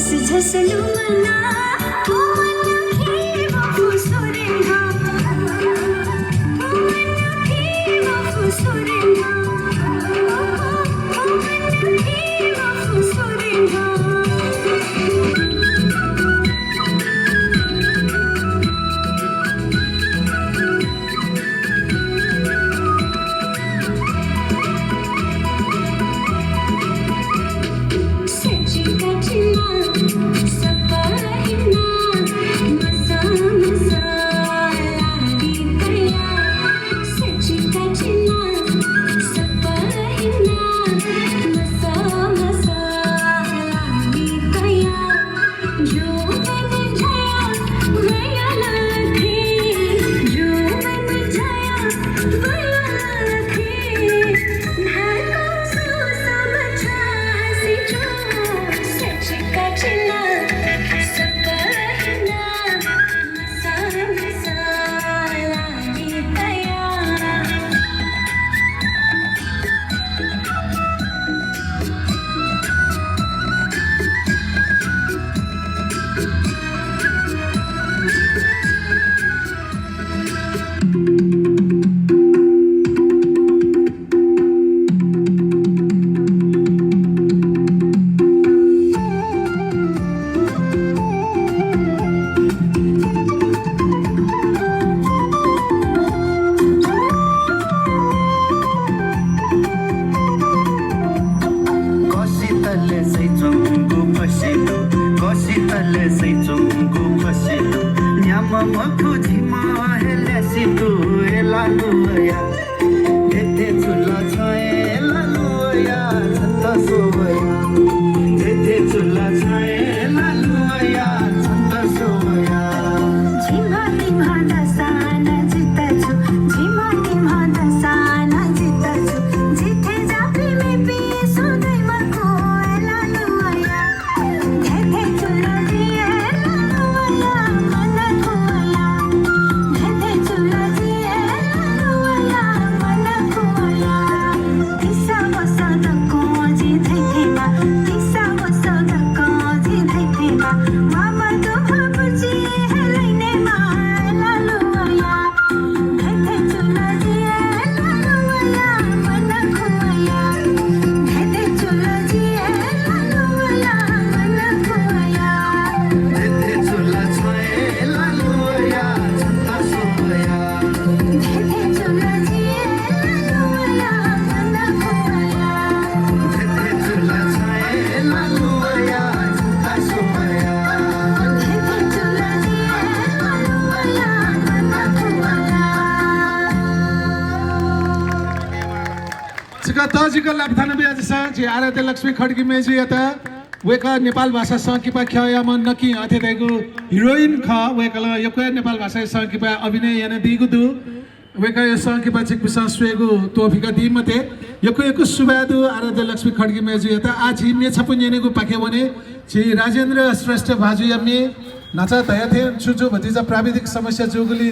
झसलू मना ओ मन खेव फुसुरेंगा ओ मन खेव फुसुरेंगा ओ मन खेव फुसुरेंगा तजिकल लाभथाना बिया जसा जे आराध्य लक्ष्मी खड्गी मेजी यता वेका नेपाल भाषा संकिपा ख्यायाम नकी अथेदैगु हिरोइन ख वेकला यक्वा नेपाल भाषा संकिपा अभिनय याने दिगु दु वेका यो संकिपा चिक विश्वासवेगु तोफिका दिमते यको सुबादु आराध्य लक्ष्मी खड्गी मेजी यता आछि मे छपुन येनेगु पाखे वने छि राजेन्द्र श्रेष्ठ भाजु यमे नाचा तयाथे छुजु भतिजा प्राविधिक समस्या जुगुली